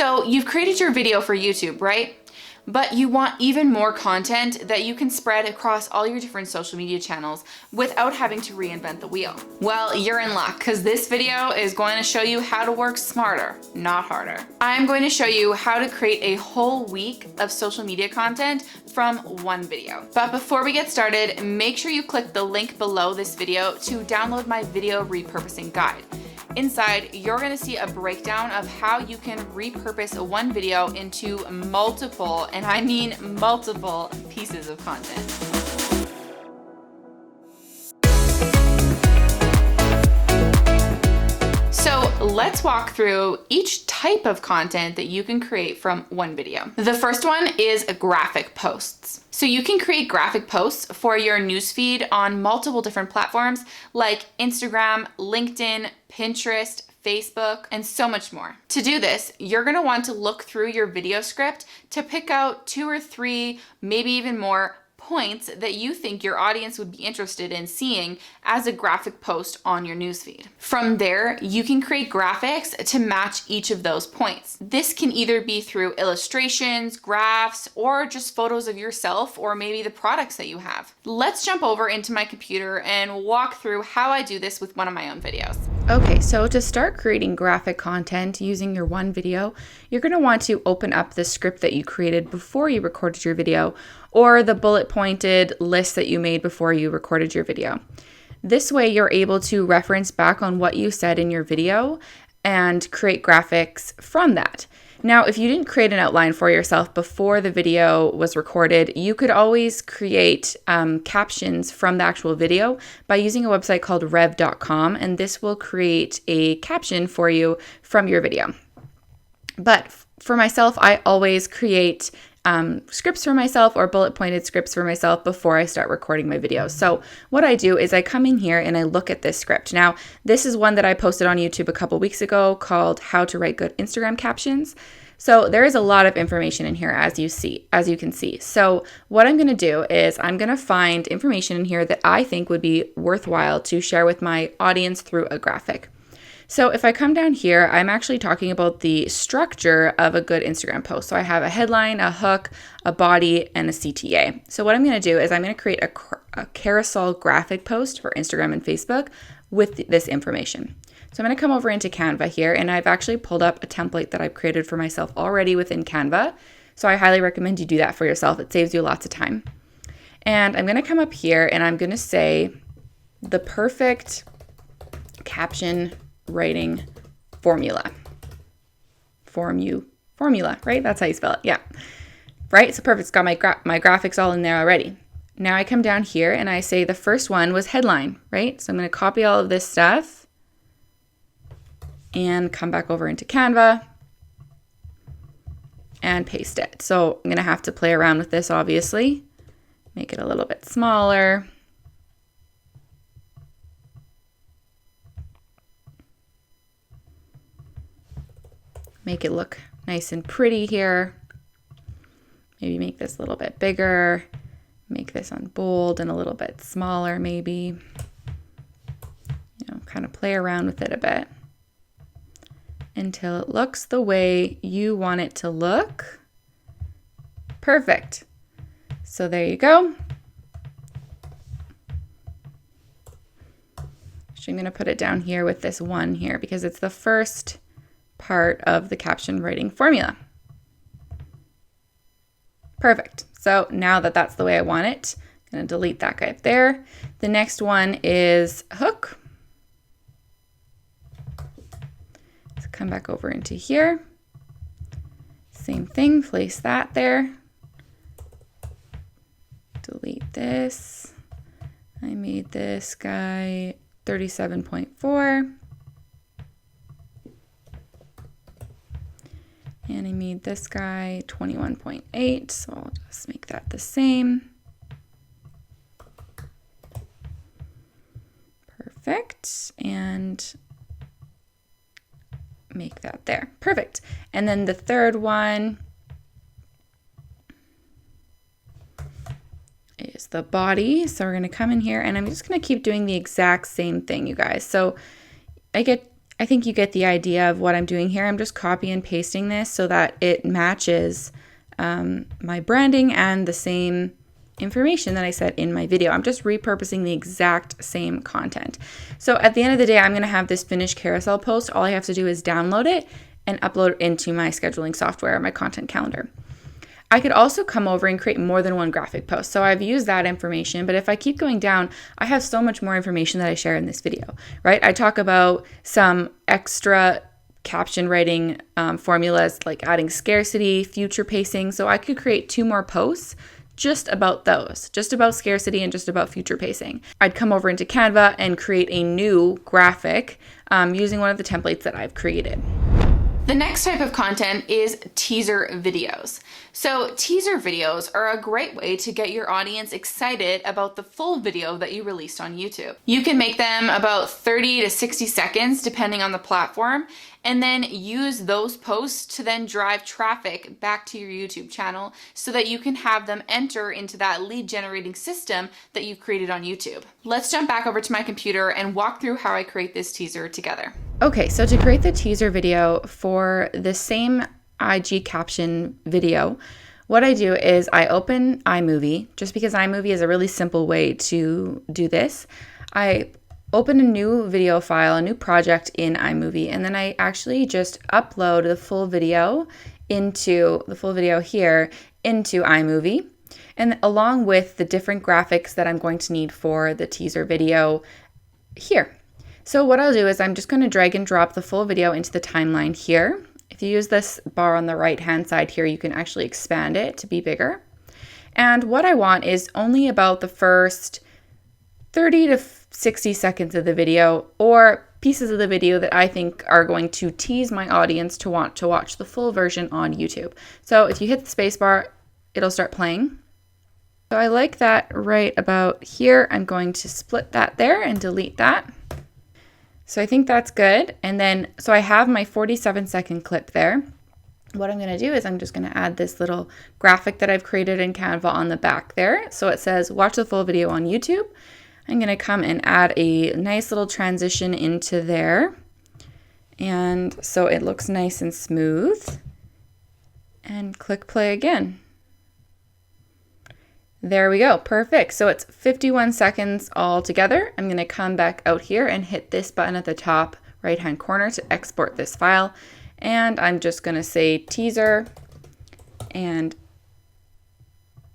So you've created your video for YouTube, right? But you want even more content that you can spread across all your different social media channels without having to reinvent the wheel. Well, you're in luck, because this video is going to show you how to work smarter, not harder. I'm going to show you how to create a whole week of social media content from one video. But before we get started, make sure you click the link below this video to download my video repurposing guide. Inside, you're going to see a breakdown of how you can repurpose one video into multiple, and I mean multiple, pieces of content. So let's walk through each type of content that you can create from one video. The first one is graphic posts. So you can create graphic posts for your newsfeed on multiple different platforms like Instagram, LinkedIn, Pinterest, Facebook, and so much more. To do this, you're going to want to look through your video script to pick out 2 or 3, maybe even more points that you think your audience would be interested in seeing as a graphic post on your newsfeed. From there, you can create graphics to match each of those points. This can either be through illustrations, graphs, or just photos of yourself or maybe the products that you have. Let's jump over into my computer and walk through how I do this with one of my own videos. Okay, so to start creating graphic content using your one video, you're going to want to open up the script that you created before you recorded your video, or the bullet pointed list that you made before you recorded your video. This way you're able to reference back on what you said in your video and create graphics from that. Now, if you didn't create an outline for yourself before the video was recorded, you could always create captions from the actual video by using a website called rev.com, and this will create a caption for you from your video. But for myself, I always create scripts for myself or bullet pointed scripts for myself before I start recording my videos. So what I do is I come in here and I look at this script. Now, this is one that I posted on YouTube a couple weeks ago called How to Write Good Instagram Captions. So there is a lot of information in here as you can see. So what I'm going to do is I'm going to find information in here that I think would be worthwhile to share with my audience through a graphic. So if I come down here, I'm actually talking about the structure of a good Instagram post. So I have a headline, a hook, a body, and a CTA. So what I'm going to do is I'm going to create a carousel graphic post for Instagram and Facebook with this information. So I'm going to come over into Canva here, and I've actually pulled up a template that I've created for myself already within Canva. So I highly recommend you do that for yourself. It saves you lots of time. And I'm going to come up here and I'm going to say the perfect caption writing formula, right? That's how you spell it. Yeah. Right. So perfect. It's got my graphics all in there already. Now I come down here and I say the first one was headline, right? So I'm going to copy all of this stuff and come back over into Canva and paste it. So I'm going to have to play around with this, obviously. Make it a little bit smaller. Make it look nice and pretty here. Maybe make this a little bit bigger. Make this on bold and a little bit smaller maybe. Kind of play around with it a bit until it looks the way you want it to look. Perfect. So there you go. So I'm going to put it down here with this one here because it's the first part of the caption writing formula. Perfect. So now that that's the way I want it, I'm going to delete that guy up there. The next one is hook. So come back over into here. Same thing, place that there. Delete this. I made this guy 37.4. And I made this guy 21.8, so I'll just make that the same. Perfect, and make that there. Perfect. And then the third one is the body. So we're going to come in here and I'm just going to keep doing the exact same thing, you guys. So I think you get the idea of what I'm doing here. I'm just copy and pasting this so that it matches my branding and the same information that I said in my video. I'm just repurposing the exact same content. So at the end of the day, I'm going to have this finished carousel post. All I have to do is download it and upload it into my scheduling software, my content calendar. I could also come over and create more than one graphic post. So I've used that information, but if I keep going down, I have so much more information that I share in this video, right? I talk about some extra caption writing formulas like adding scarcity, future pacing. So I could create 2 more posts just about those, just about scarcity and just about future pacing. I'd come over into Canva and create a new graphic using one of the templates that I've created. The next type of content is teaser videos. So teaser videos are a great way to get your audience excited about the full video that you released on YouTube. You can make them about 30 to 60 seconds depending on the platform, and then use those posts to then drive traffic back to your YouTube channel so that you can have them enter into that lead generating system that you've created on YouTube. Let's jump back over to my computer and walk through how I create this teaser together. Okay, so to create the teaser video for the same IG caption video, what I do is I open iMovie, just because iMovie is a really simple way to do this. I open a new video file, a new project in iMovie, and then I actually just upload the full video here into iMovie, and along with the different graphics that I'm going to need for the teaser video here. So what I'll do is I'm just going to drag and drop the full video into the timeline here. If you use this bar on the right hand side here, you can actually expand it to be bigger. And what I want is only about the first 30 to 60 seconds of the video, or pieces of the video that I think are going to tease my audience to want to watch the full version on YouTube. So if you hit the space bar, it'll start playing. So I like that right about here. I'm going to split that there and delete that. So I think that's good. And then, so I have my 47-second clip there. What I'm going to do is I'm just going to add this little graphic that I've created in Canva on the back there. So it says, watch the full video on YouTube. I'm going to come and add a nice little transition into there. And so it looks nice and smooth. And click play again. There we go. Perfect. So it's 51 seconds all together. I'm going to come back out here and hit this button at the top right-hand corner to export this file. And I'm just going to say teaser, and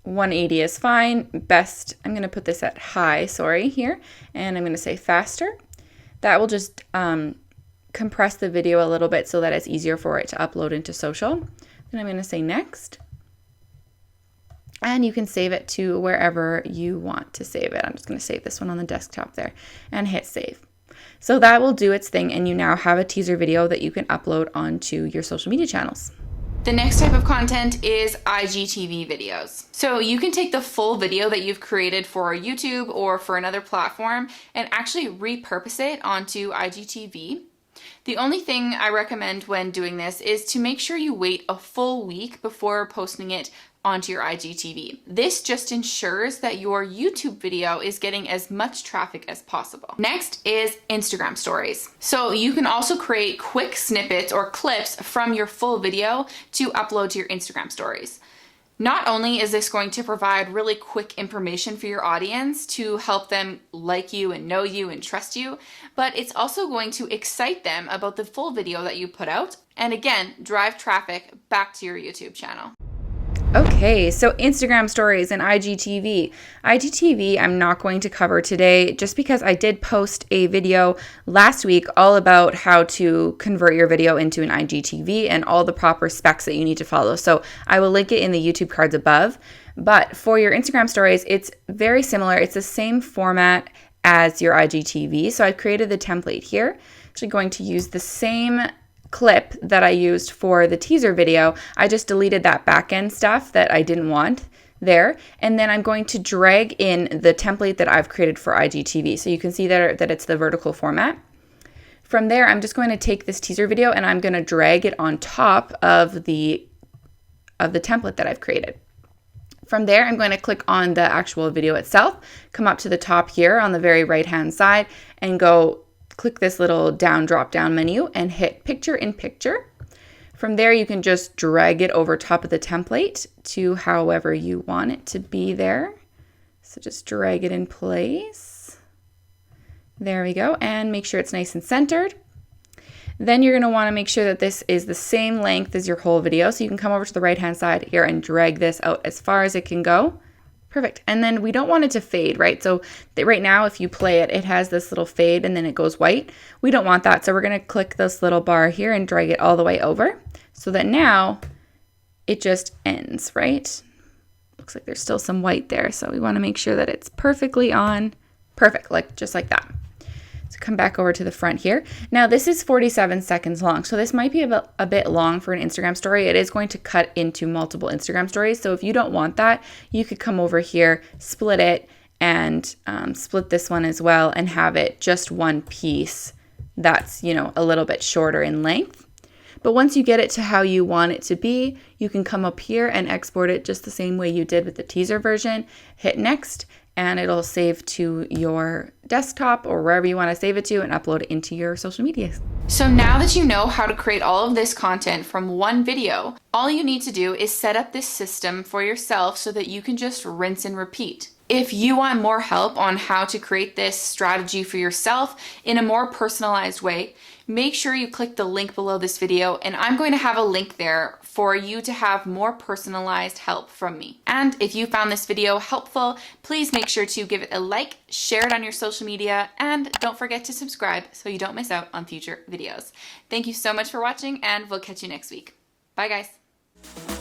180 is fine. Best, I'm going to put this at high, here. And I'm going to say faster. That will just compress the video a little bit so that it's easier for it to upload into social. Then I'm going to say next. And you can save it to wherever you want to save it. I'm just going to save this one on the desktop there and hit save. So that will do its thing, and you now have a teaser video that you can upload onto your social media channels. The next type of content is IGTV videos. So you can take the full video that you've created for YouTube or for another platform and actually repurpose it onto IGTV. The only thing I recommend when doing this is to make sure you wait a full week before posting it onto your IGTV. This just ensures that your YouTube video is getting as much traffic as possible. Next is Instagram stories. So you can also create quick snippets or clips from your full video to upload to your Instagram stories. Not only is this going to provide really quick information for your audience to help them like you and know you and trust you, but it's also going to excite them about the full video that you put out, and again, drive traffic back to your YouTube channel. Okay, so Instagram stories and IGTV. IGTV I'm not going to cover today just because I did post a video last week all about how to convert your video into an IGTV and all the proper specs that you need to follow. So I will link it in the YouTube cards above. But for your Instagram stories, it's very similar. It's the same format as your IGTV. So I've created the template here. Actually going to use the same clip that I used for the teaser video. I just deleted that backend stuff that I didn't want there. And then I'm going to drag in the template that I've created for IGTV. So you can see that it's the vertical format. From there, I'm just going to take this teaser video and I'm going to drag it on top of the template that I've created. From there, I'm going to click on the actual video itself, come up to the top here on the very right-hand side and go click this little drop down menu and hit picture in picture. From there, you can just drag it over top of the template to however you want it to be there. So just drag it in place. There we go, and make sure it's nice and centered. Then you're gonna wanna make sure that this is the same length as your whole video. So you can come over to the right-hand side here and drag this out as far as it can go. Perfect. And then we don't want it to fade, right? So right now, if you play it, it has this little fade and then it goes white. We don't want that. So we're going to click this little bar here and drag it all the way over so that now it just ends, right? Looks like there's still some white there. So we want to make sure that it's perfectly on. Perfect, just like that. So come back over to the front here. Now this is 47 seconds long. So this might be a bit long for an Instagram story. It is going to cut into multiple Instagram stories. So if you don't want that, you could come over here, split it, and split this one as well and have it just one piece that's, a little bit shorter in length. But once you get it to how you want it to be, you can come up here and export it just the same way you did with the teaser version. Hit next, and it'll save to your desktop or wherever you want to save it to and upload it into your social media. So now that you know how to create all of this content from one video, all you need to do is set up this system for yourself so that you can just rinse and repeat. If you want more help on how to create this strategy for yourself in a more personalized way, make sure you click the link below this video, and I'm going to have a link there for you to have more personalized help from me. And if you found this video helpful, please make sure to give it a like, share it on your social media, and don't forget to subscribe so you don't miss out on future videos. Thank you so much for watching, and we'll catch you next week. Bye guys.